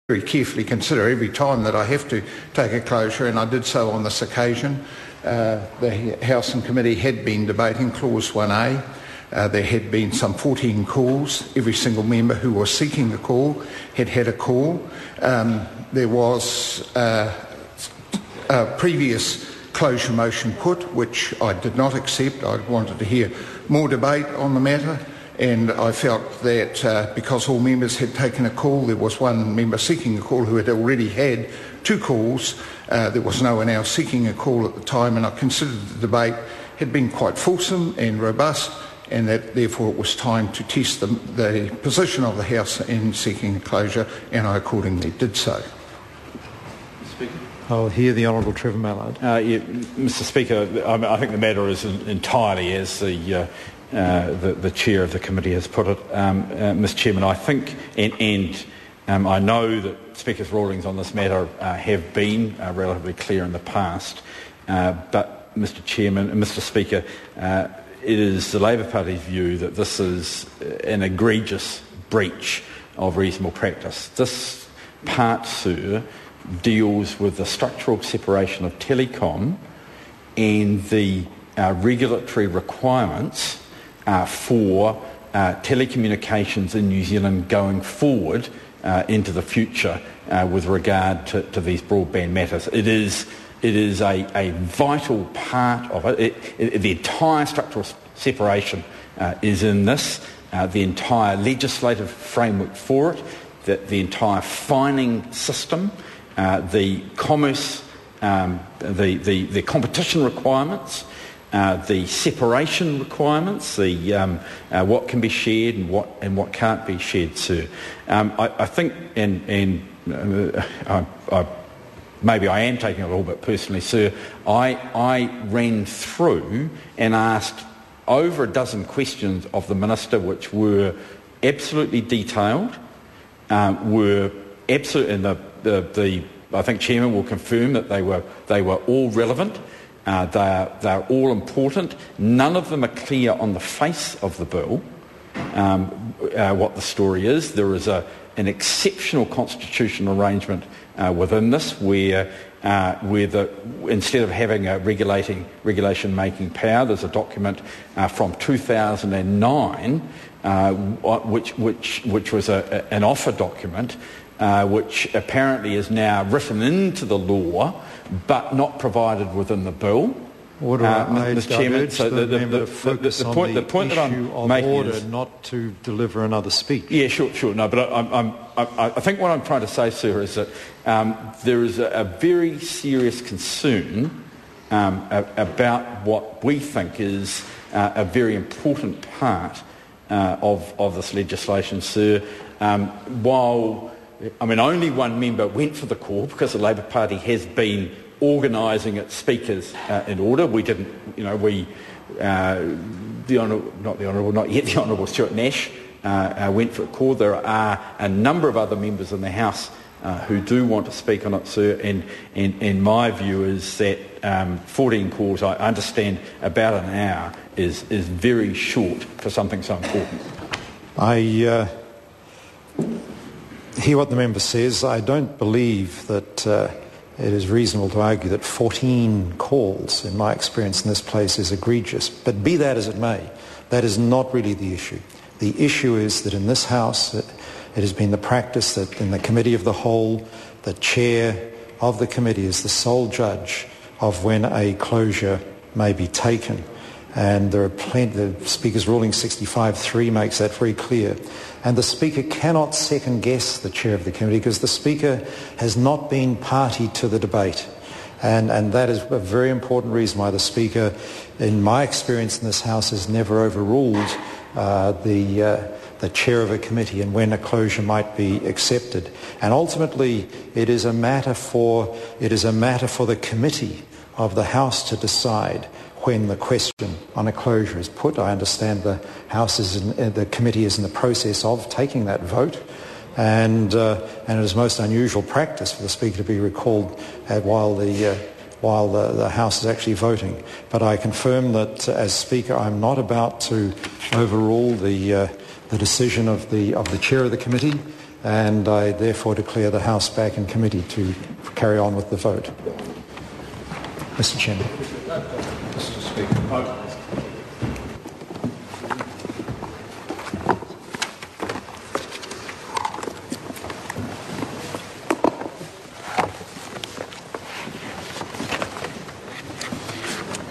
very carefully consider every time that I have to take a closure, and I did so on this occasion. The House and Committee had been debating Clause 1A. There had been some 14 calls. Every single member who was seeking a call had had a call. There was a previous closure motion put, which I did not accept. I wanted to hear more debate on the matter, and I felt that because all members had taken a call, there was one member seeking a call who had already had 2 calls. There was no one else seeking a call at the time, and I considered the debate had been quite fulsome and robust, and that therefore it was time to test the position of the House in seeking a closure, and I accordingly did so. I'll hear the Honourable Trevor Mallard. Mr. Speaker, I think the matter is entirely as the chair of the committee has put it. Mr. Chairman, I think, and I know that Speaker's rulings on this matter have been relatively clear in the past, but Mr. Chairman, Mr. Speaker, it is the Labor Party's view that this is an egregious breach of reasonable practice. This part, sir, deals with the structural separation of telecom and the regulatory requirements for telecommunications in New Zealand going forward into the future with regard to these broadband matters. It is a vital part of it. The entire structural separation is in this, the entire legislative framework for it, the entire fining system, the commerce, the competition requirements, the separation requirements, the what can be shared and what can't be shared, sir. I think, and maybe I am taking it a little bit personally, sir. I ran through and asked over a dozen questions of the Minister, which were absolutely detailed, were absolute, and I think Chairman will confirm that they were all relevant. They're all important. None of them are clear on the face of the bill what the story is. There is an exceptional constitutional arrangement within this where instead of having a regulation-making power, there's a document from 2009 which was an offer document which apparently is now written into the law but not provided within the bill. Order, Mr. Chairman, so the point that I'm making is not to deliver another speech. Yeah, sure. No, but I think what I'm trying to say, sir, is that there is a very serious concern about what we think is a very important part of this legislation, sir. While only one member went for the call because the Labor Party has been organising its speakers in order. We didn't, not the Honourable Stuart Nash went for a call. There are a number of other members in the House who do want to speak on it, sir, and my view is that 14 calls, I understand about an hour, is very short for something so important. I hear what the member says. I don't believe that it is reasonable to argue that 14 calls, in my experience in this place, is egregious. But be that as it may, that is not really the issue. The issue is that in this House, it has been the practice that in the Committee of the Whole, the chair of the committee is the sole judge of when a closure may be taken. And there are plenty, the Speaker's ruling 65.3 makes that very clear. And the Speaker cannot second guess the chair of the committee because the Speaker has not been party to the debate. And that is a very important reason why the Speaker, in my experience in this House, has never overruled the chair of a committee and when a closure might be accepted. And ultimately, it is a matter for the committee of the House to decide when the question on a closure is put. I understand the the committee is in the process of taking that vote, and it is most unusual practice for the Speaker to be recalled while the House is actually voting. But I confirm that as Speaker, I'm not about to overrule the decision of the chair of the committee. and I therefore declare the House back in committee to carry on with the vote. Mr. Chairman. Mr. Speaker.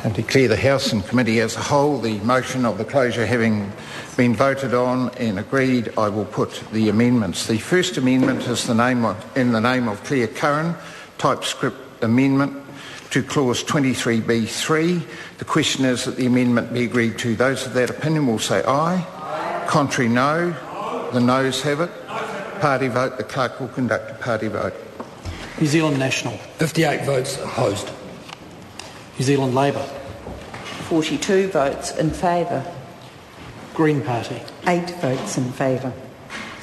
I declare the House and Committee as a whole, the motion of the closure having been voted on and agreed, I will put the amendments. The first amendment is in the name of Claire Curran, typescript amendment to clause 23B3. The question is that the amendment be agreed to. Those of that opinion will say aye. Contrary, no. The noes have it. Party vote. The clerk will conduct a party vote. New Zealand National. 58 votes opposed. New Zealand Labour. 42 votes in favour. Green Party. 8 votes in favour.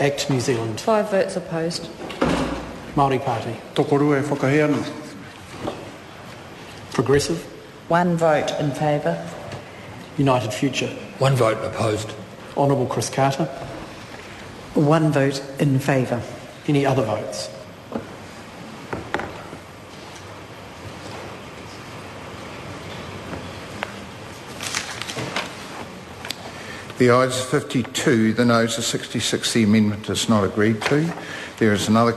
ACT New Zealand. 5 votes opposed. Māori Party. Tokorua e whakaheana. Progressive. 1 vote in favour. United Future. 1 vote opposed. Honourable Chris Carter. 1 vote in favour. Any other votes? The ayes are 52, the noes are 66. The amendment is not agreed to. There is another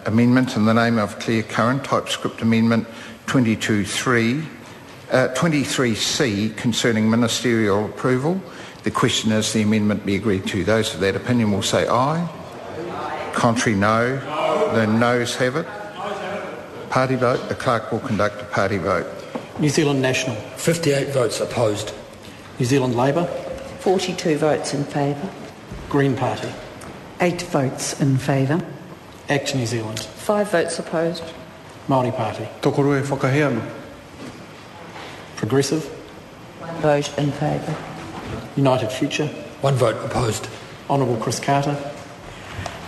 amendment in the name of Claire Curran, typescript amendment 23C concerning ministerial approval. The question is the amendment be agreed to. Those of that opinion will say aye. Contrary, no. The noes have it. Party vote. The clerk will conduct a party vote. New Zealand National. 58 votes opposed. New Zealand Labour. 42 votes in favour. Green Party. 8 votes in favour. ACT New Zealand. 5 votes opposed. Māori Party. Tokorua e whakaheana. Progressive. 1 vote in favour. United Future. 1 vote opposed. Honourable Chris Carter.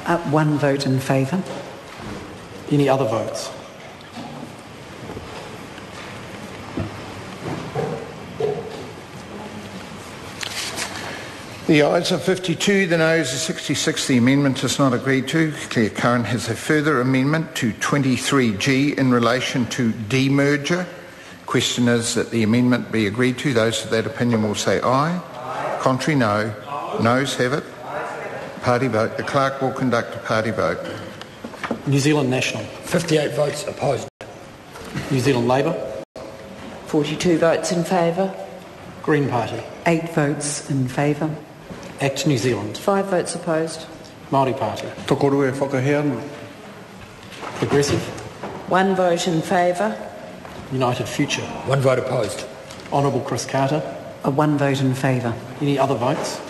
1 vote in favour. Any other votes? The ayes are 52, the noes are 66. The amendment is not agreed to. Claire Curran has a further amendment to 23G in relation to demerger. Question is that the amendment be agreed to. Those of that opinion will say aye. Contrary, no. Noes have it. Party vote. The clerk will conduct a party vote. New Zealand National. 58 votes opposed. New Zealand Labour. 42 votes in favour. Green Party. 8 votes in favour. ACT New Zealand. 5 votes opposed. Māori Party. Tokorua e whakaheana. Progressive. 1 vote in favour. United Future. 1 vote opposed. Honourable Chris Carter. 1 vote in favour. Any other votes?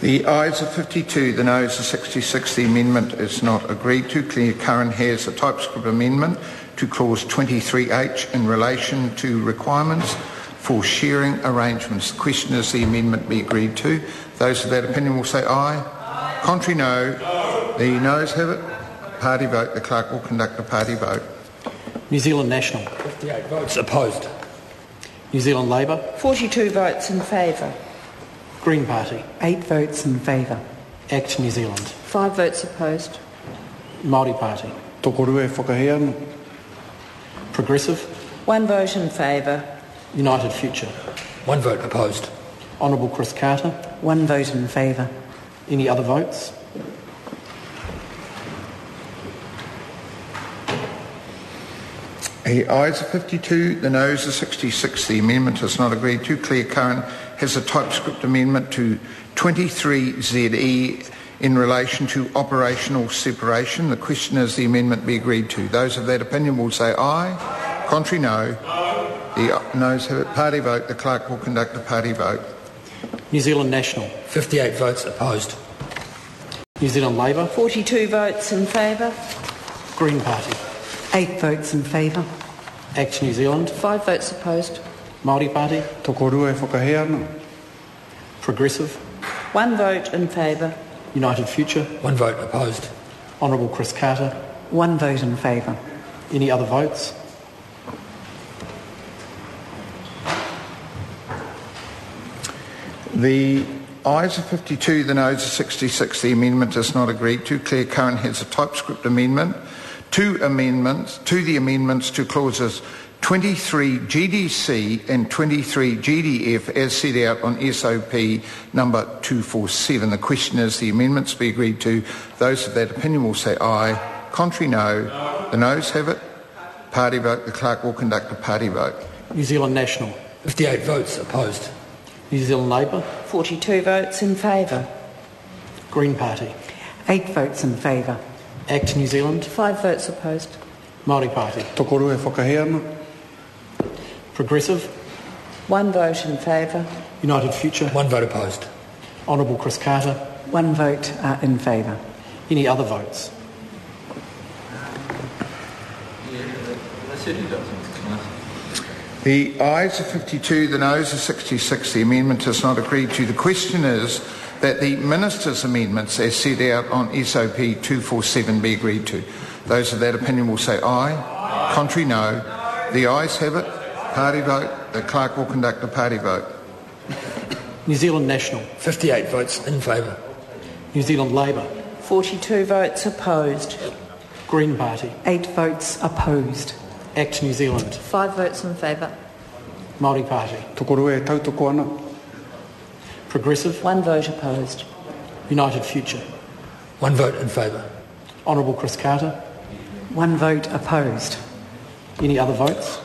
The ayes are 52, the noes are 66. The amendment is not agreed to. Claire Curran has a typescript amendment to clause 23H in relation to requirements for sharing arrangements. The question is the amendment be agreed to. Those of that opinion will say aye. Contrary, no. The noes have it. Party vote. The clerk will conduct a party vote. New Zealand National. 58 votes opposed. New Zealand Labour. 42 votes in favour. Green Party. 8 votes in favour. ACT New Zealand. 5 votes opposed. Māori Party. Tokorua e whakaheana. Progressive. 1 vote in favour. United Future. 1 vote opposed. Honourable Chris Carter. 1 vote in favour. Any other votes? The ayes are 52, the noes are 66. The amendment is not agreed to. Claire Curran has a typescript amendment to 23ZE in relation to operational separation. The question is the amendment be agreed to. Those of that opinion will say aye. Contrary, no. The noes have it. Party vote. The clerk will conduct a party vote. New Zealand National. 58 votes opposed. New Zealand Labour. 42 votes in favour. Green Party. 8 votes in favour. ACT New Zealand. 5 votes opposed. Māori Party. Tokorua e whakaheana. Progressive. 1 vote in favour. United Future. 1 vote opposed. Honourable Chris Carter. 1 vote in favour. Any other votes? The ayes are 52, the noes are 66. The amendment is not agreed to. Claire Curran has a typescript amendment. Two amendments to the amendments to clauses 23 GDC and 23 GDF as set out on SOP number 247. The question is the amendments be agreed to. Those of that opinion will say aye. Contrary, no. The noes have it. Party vote. The clerk will conduct a party vote. New Zealand National. 58 votes opposed. New Zealand Labour. 42 votes in favour. Green Party. 8 votes in favour. ACT New Zealand. 5 votes opposed. Māori Party. Tokoru e whakaheana. Progressive. 1 vote in favour. United Future. 1 vote opposed. Honourable Chris Carter. 1 vote in favour. Any other votes? The ayes are 52, the noes are 66. The amendment is not agreed to. The question is that the Minister's amendments as set out on SOP 247 be agreed to. Those of that opinion will say aye. Contrary, no. The ayes have it. Party vote. The clerk will conduct a party vote. New Zealand National. 58 votes in favour. New Zealand Labour. 42 votes opposed. Green Party. 8 votes opposed. ACT New Zealand. 5 votes in favour. Māori Party. Tokoru e tautoko ana. Progressive. 1 vote opposed. United Future. 1 vote in favour. Honourable Chris Carter. 1 vote opposed. Any other votes?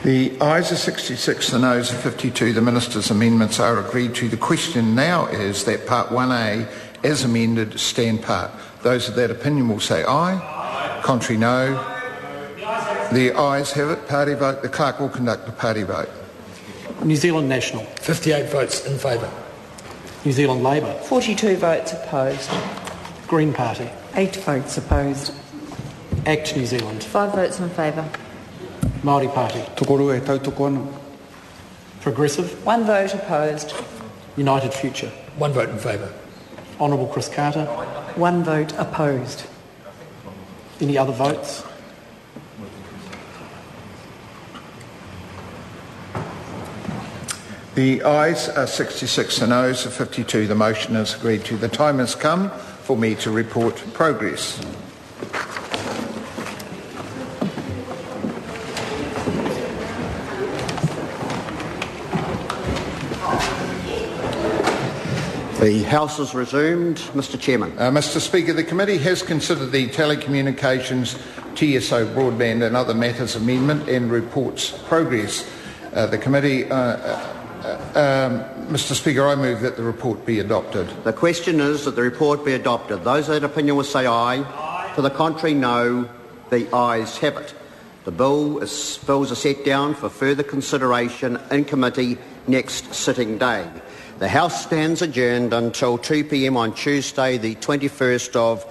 The ayes are 66, the noes are 52. The Minister's amendments are agreed to. The question now is that Part 1A, as amended, stand part. Those of that opinion will say aye. Contrary, no. The ayes have it. Party vote. The clerk will conduct a party vote. New Zealand National. 58 votes in favour. New Zealand Labour. 42 votes opposed. Green Party. 8 votes opposed. ACT New Zealand. 5 votes in favour. Māori Party. Tokoru e tautoko ana. Progressive. 1 vote opposed. United Future. 1 vote in favour. Honourable Chris Carter. 1 vote opposed. Any other votes? The ayes are 66, the noes are 52. The motion is agreed to. The time has come for me to report progress. The House is resumed. Mr Chairman. Mr Speaker, the committee has considered the Telecommunications, TSO Broadband and Other Matters Amendment and reports progress. The committee, Mr Speaker, I move that the report be adopted. The question is that the report be adopted. Those of that opinion will say aye. To the contrary, no. The ayes have it. The bills are set down for further consideration in committee next sitting day. The House stands adjourned until 2 p.m. on Tuesday, the 21st of